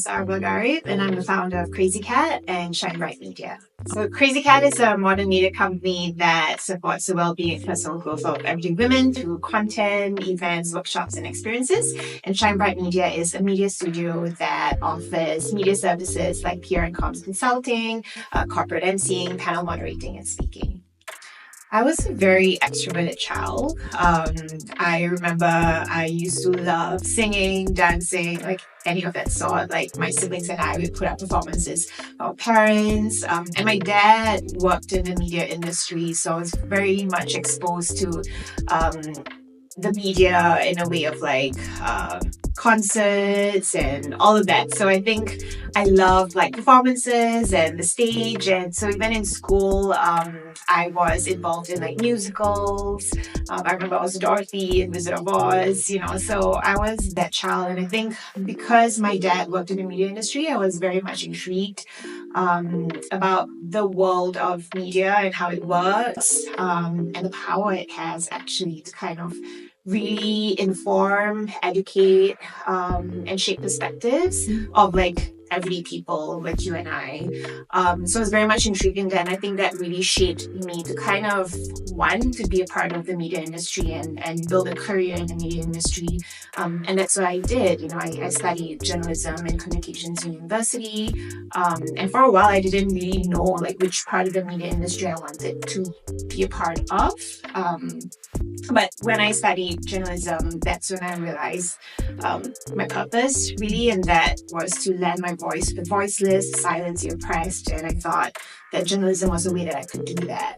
Sarah Bagharib, and I'm the founder of CrazyCat and Shine Bright Media. So CrazyCat is a modern media company that supports the well-being and personal growth of everyday women through content, events, workshops, and experiences. And Shine Bright Media is a media studio that offers media services like PR and comms consulting, corporate emceeing, panel moderating, and speaking. I was a very extroverted child. I remember I used to love singing, dancing, like any of that sort. Like my siblings and I would put up performances for our parents. And my dad worked in the media industry, so I was very much exposed to the media in a way of like concerts and all of that. So I think I love like performances and the stage. And so even in school, I was involved in like musicals. I remember I was Dorothy in Wizard of Oz, so I was that child. And I think because my dad worked in the media industry, I was very much intrigued about the world of media and how it works, and the power it has actually to kind of really inform, educate, and shape perspectives of like everyday people like you and I. So I was very much intrigued in that. And I think that really shaped me to kind of want to be a part of the media industry and build a career in the media industry. And that's what I did. I studied journalism and communications in university. And for a while, I didn't really know like which part of the media industry I wanted to be a part of. But when I studied journalism, that's when I realized my purpose really, and that was to lend my voice to the voiceless, silence the oppressed, and I thought that journalism was a way that I could do that.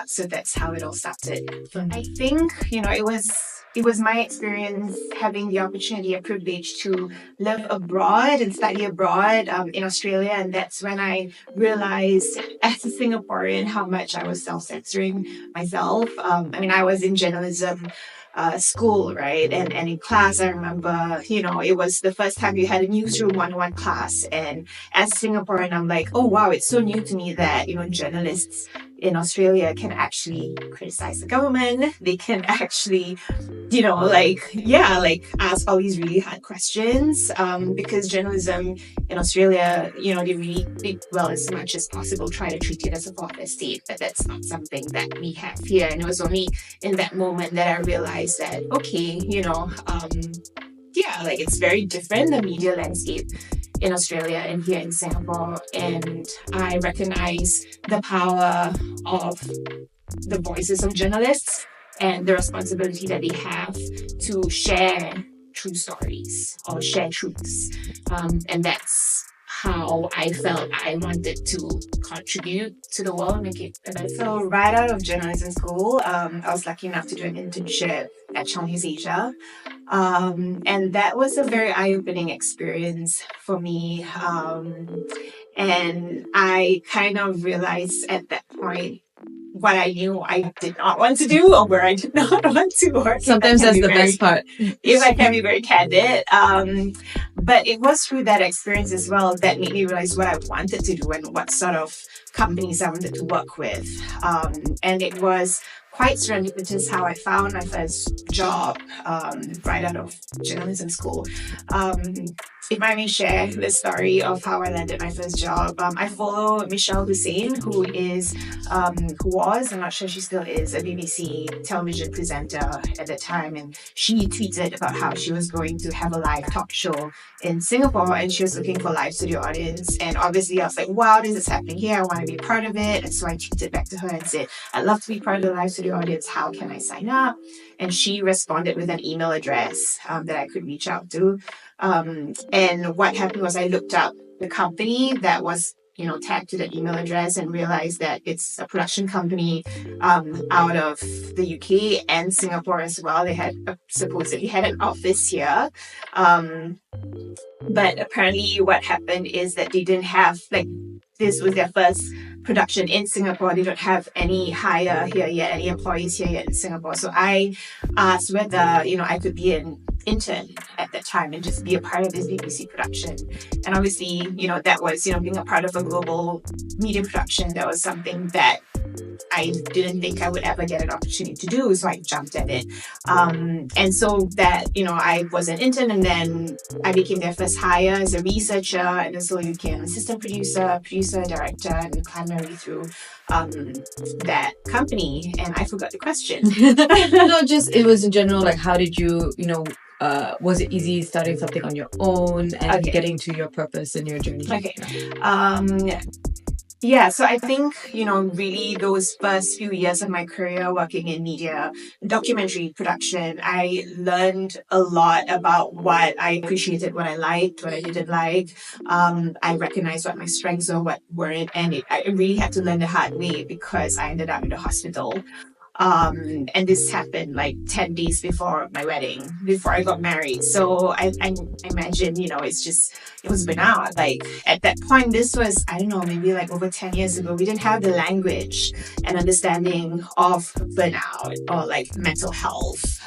So that's how it all started. I think, it was my experience having the opportunity and privilege to live abroad and study abroad in Australia. And that's when I realized as a Singaporean how much I was self-censoring myself. I was in journalism school, right? And in class, I remember, it was the first time you had a newsroom 101 class. And as a Singaporean, I'm like, oh, wow, it's so new to me that, journalists in Australia can actually criticize the government. They can actually, ask all these really hard questions, because journalism in Australia, they really, as much as possible, try to treat it as a fourth estate, but that's not something that we have here. And it was only in that moment that I realized that, okay, it's very different, the media landscape in Australia and here in Singapore. And I recognize the power of the voices of journalists and the responsibility that they have to share true stories or share truths. And that's how I felt I wanted to contribute to the world and make it better. So right out of journalism school, I was lucky enough to do an internship at Channel News Asia. And that was a very eye-opening experience for me. And I kind of realized at that point what I knew I did not want to do or where I did not want to work. Sometimes that's the best part. If I can be very candid. But it was through that experience as well that made me realize what I wanted to do and what sort of companies I wanted to work with. And it was quite serendipitous how I found my first job right out of journalism school. If I may share the story of how I landed my first job, I follow Michelle Hussein, who was, I'm not sure she still is, a BBC television presenter at the time. And she tweeted about how she was going to have a live talk show in Singapore and she was looking for live studio audience. And obviously I was like, wow, this is happening here. I want to be part of it. And so I tweeted back to her and said, I'd love to be part of the live studio audience. How can I sign up? And she responded with an email address that I could reach out to. And what happened was I looked up the company that was, tagged to the email address and realized that it's a production company out of the UK and Singapore as well. They had supposedly had an office here. But apparently what happened is that they didn't have, this was their first production in Singapore. They don't have any hire here yet, any employees here yet in Singapore. So I asked whether, I could be an intern at that time and just be a part of this BBC production. And obviously, that was, being a part of a global media production, that was something that I didn't think I would ever get an opportunity to do, so I jumped at it. And so that, I was an intern, and then I became their first hire as a researcher, and then slowly became assistant producer, director, and climbed my way through that company. And I forgot the question. No, just it was in general, like how did you, was it easy starting something on your own and getting to your purpose in your journey? Okay. Yeah, so I think, really those first few years of my career working in media, documentary production, I learned a lot about what I appreciated, what I liked, what I didn't like. I recognized what my strengths were, what weren't, and I really had to learn the hard way because I ended up in the hospital. And this happened like 10 days before my wedding, before I got married. So I imagine, it was burnout. Like at that point, this was, I don't know, maybe like over 10 years ago, we didn't have the language and understanding of burnout or like mental health,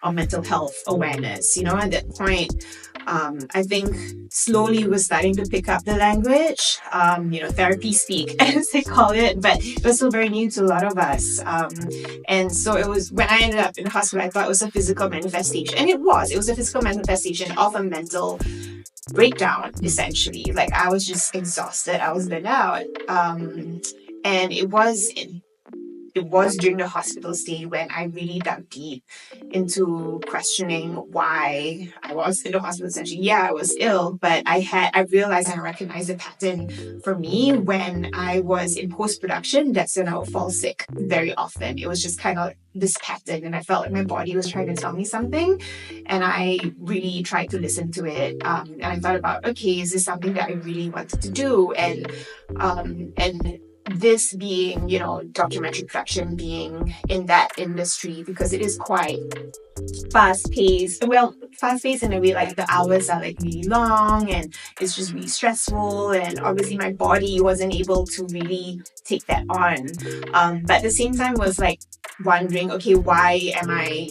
or mental health awareness. At that point, I think slowly we're starting to pick up the language, therapy speak, as they call it, but it was still very new to a lot of us. And so it was, when I ended up in the hospital, I thought it was a physical manifestation. And it was a physical manifestation of a mental breakdown, essentially. Like I was just exhausted. I was burnt out. And it was during the hospital stay when I really dug deep into questioning why I was in the hospital. Essentially, yeah, I was ill, but I realized and recognized a pattern for me when I was in post-production. That's when I would fall sick very often. It was just kind of this pattern, and I felt like my body was trying to tell me something, and I really tried to listen to it. And I thought about, okay, is this something that I really wanted to do? And this being, documentary production, being in that industry, because it is quite fast-paced in a way, like the hours are like really long and it's just really stressful, and obviously my body wasn't able to really take that on. But at the same time was like wondering, okay, why am I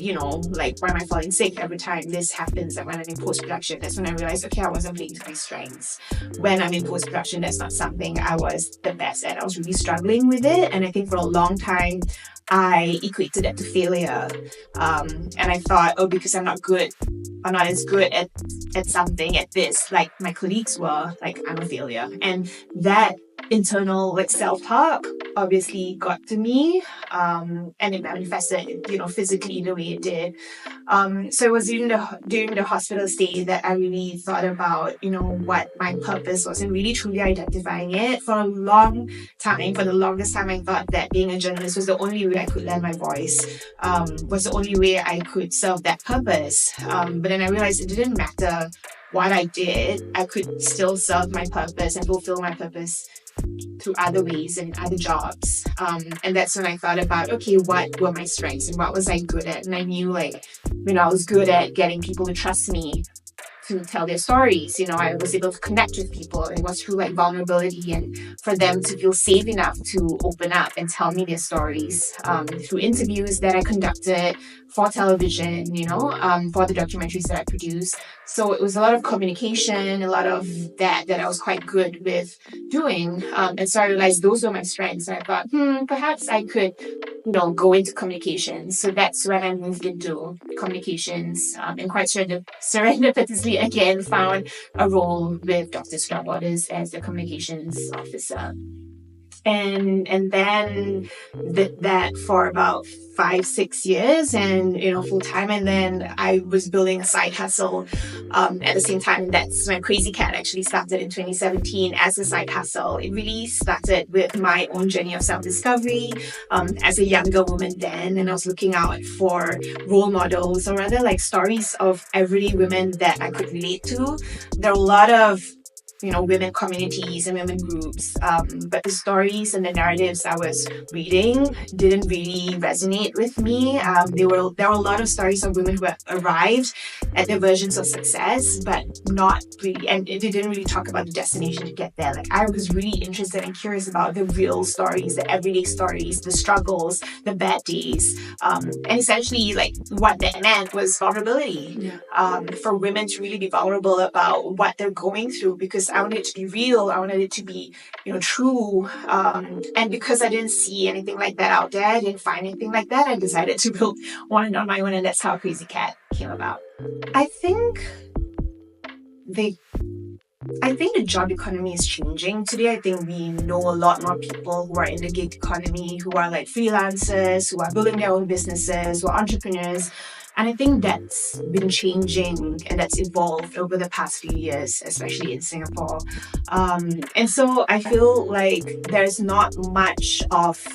falling sick every time this happens? And when I'm in post-production, that's when I realized, okay, I wasn't playing to my strengths. When I'm in post-production, that's not something I was the best at. I was really struggling with it, and I think for a long time I equated that to failure. And I thought, because I'm not good, or not as good at something, at this, like my colleagues were, like I'm a failure. And that internal self-talk obviously got to me, and it manifested, physically the way it did. So it was during the hospital stay that I really thought about, what my purpose was, and really truly identifying it. For a long time, for the longest time, I thought that being a journalist was the only way I could lend my voice, was the only way I could serve that purpose. But then I realized it didn't matter what I did. I could still serve my purpose and fulfill my purpose through other ways and other jobs. And that's when I thought about, okay, what were my strengths and what was I good at? And I knew I was good at getting people to trust me to tell their stories. I was able to connect with people. It was through vulnerability, and for them to feel safe enough to open up and tell me their stories, through interviews that I conducted for television, for the documentaries that I produced. So it was a lot of communication, a lot of that I was quite good with doing. And so I realized those were my strengths. And I thought, perhaps I could, go into communications. So that's when I moved into communications, and quite serendipitously again found a role with Dr. Strawborders as the communications officer. And then did that for about 5-6 years, and full time. And then I was building a side hustle at the same time. That's when CrazyCat actually started in 2017 as a side hustle. It really started with my own journey of self-discovery as a younger woman then, and I was looking out for role models, or rather stories of everyday women that I could relate to. There are a lot of women communities and women groups. But the stories and the narratives I was reading didn't really resonate with me. There were a lot of stories of women who had arrived at their versions of success, but not really, and it didn't really talk about the destination to get there. I was really interested and curious about the real stories, the everyday stories, the struggles, the bad days. And essentially, what that meant was vulnerability. For women to really be vulnerable about what they're going through, because because I wanted it to be real. I wanted it to be, true. And because I didn't see anything like that out there, I didn't find anything like that, I decided to build one on my own, and that's how CrazyCat came about. I think the job economy is changing today. I think we know a lot more people who are in the gig economy, who are like freelancers, who are building their own businesses, who are entrepreneurs. And I think that's been changing and that's evolved over the past few years, especially in Singapore. And so I feel like there's not much of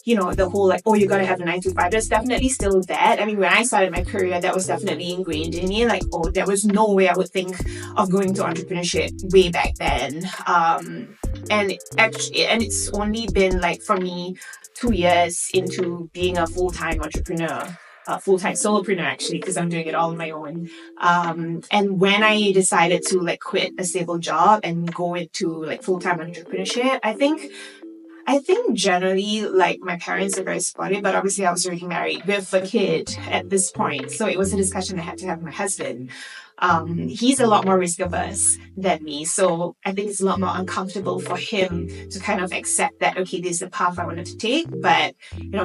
the whole like, oh, you gotta have a 9 to 5. There's definitely still that. I mean, when I started my career, that was definitely ingrained in me. Like, oh, there was no way I would think of going to entrepreneurship way back then. And it's only been like for me 2 years into being a full-time entrepreneur. Full-time solopreneur actually, because I'm doing it all on my own. And when I decided to like quit a stable job and go into like full-time entrepreneurship, I think generally, like, my parents are very supportive, but obviously I was already married with a kid at this point. So it was a discussion I had to have with my husband. He's a lot more risk averse than me. So I think it's a lot more uncomfortable for him to kind of accept that, okay, this is the path I wanted to take. But,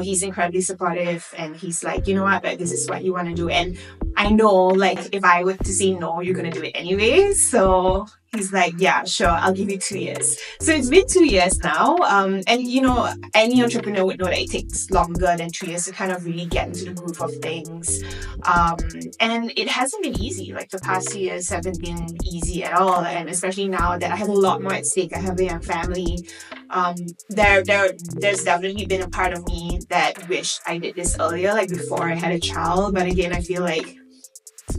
he's incredibly supportive and he's like, you know what, but this is what you want to do. And I know, like, if I were to say no, you're going to do it anyway. So he's like, yeah, sure, I'll give you 2 years. So it's been 2 years now. And, any entrepreneur would know that it takes longer than 2 years to kind of really get into the groove of things. And it hasn't been easy. Like, the past 2 years haven't been easy at all. And especially now that I have a lot more at stake, I have a young family. There's definitely been a part of me that wished I did this earlier, like before I had a child. But again, I feel like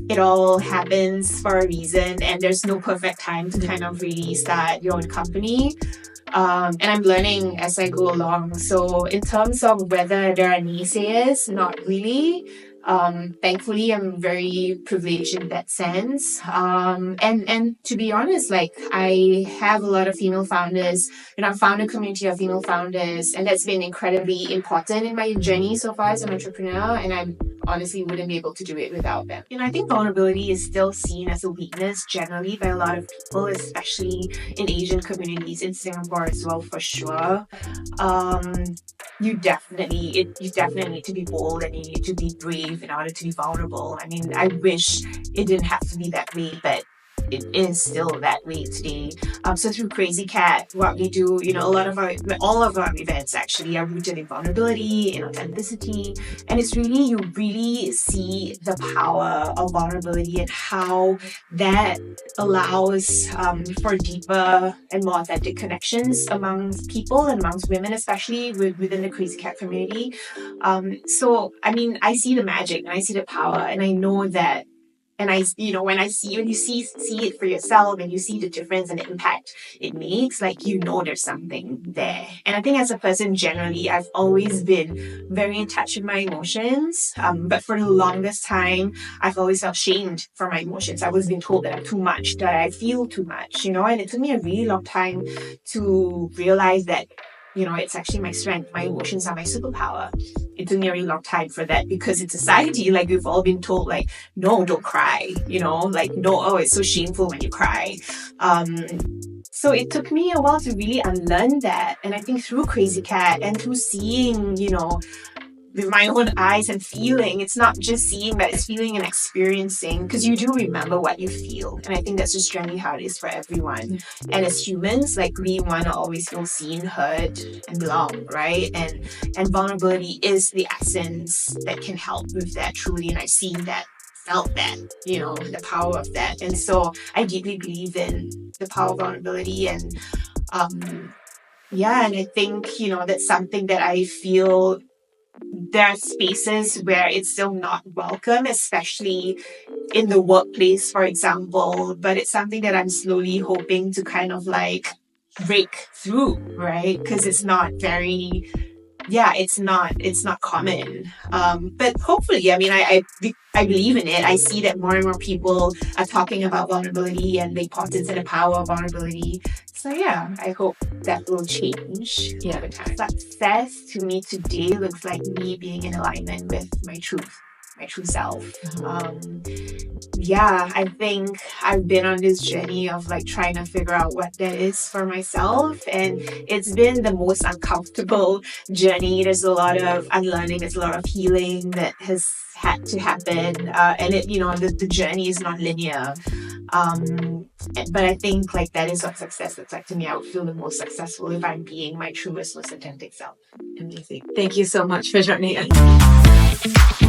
it all happens for a reason, and there's no perfect time to kind of really start your own company. And I'm learning as I go along. So in terms of whether there are naysayers, not really. Thankfully, I'm very privileged in that sense. And to be honest, like, I have a lot of female founders, I found a community of female founders, and that's been incredibly important in my journey so far as an entrepreneur. And I honestly wouldn't be able to do it without them. I think vulnerability is still seen as a weakness generally by a lot of people, especially in Asian communities, in Singapore as well, for sure. You definitely need to be bold and you need to be brave in order to be vulnerable. I mean, I wish it didn't have to be that way, but it is still that way today. So through CrazyCat, what we do, all of our events actually are rooted in vulnerability, in authenticity, and it's really, you really see the power of vulnerability and how that allows for deeper and more authentic connections amongst people and amongst women, especially within the CrazyCat community. So I mean, I see the magic and I see the power, and I know that. And when you see it for yourself and you see the difference and the impact it makes, like, there's something there. And I think as a person, generally, I've always been very in touch with my emotions. But for the longest time, I've always felt shamed for my emotions. I've always been told that I'm too much, that I feel too much, and it took me a really long time to realize that, it's actually my strength. My emotions are my superpower. It took me a really long time for that, because in society, like, we've all been told, like, no, don't cry, like, no, oh, it's so shameful when you cry. So it took me a while to really unlearn that. And I think through CrazyCat and through seeing, with my own eyes and feeling, it's not just seeing, but it's feeling and experiencing, because you do remember what you feel. And I think that's just generally how it is for everyone. And as humans, like, we want to always feel seen, heard, and belong, right? And vulnerability is the essence that can help with that, truly. And I've seen that, felt that, the power of that. And so I deeply believe in the power of vulnerability. And and I think, that's something that I feel there are spaces where it's still not welcome, especially in the workplace, for example. But it's something that I'm slowly hoping to kind of like break through, right? Because it's not very, it's not common. But hopefully, I mean, I believe in it. I see that more and more people are talking about vulnerability and the importance and the power of vulnerability. So I hope that will change over time. Success to me today looks like me being in alignment with my truth, my true self. Yeah, I think I've been on this journey of like trying to figure out what that is for myself, and it's been the most uncomfortable journey. There's a lot of unlearning, there's a lot of healing that has had to happen, and it, the journey is not linear. But I think like that is what success looks like to me. I would feel the most successful if I'm being my truest, most authentic self. Amazing. Thank you so much for joining us.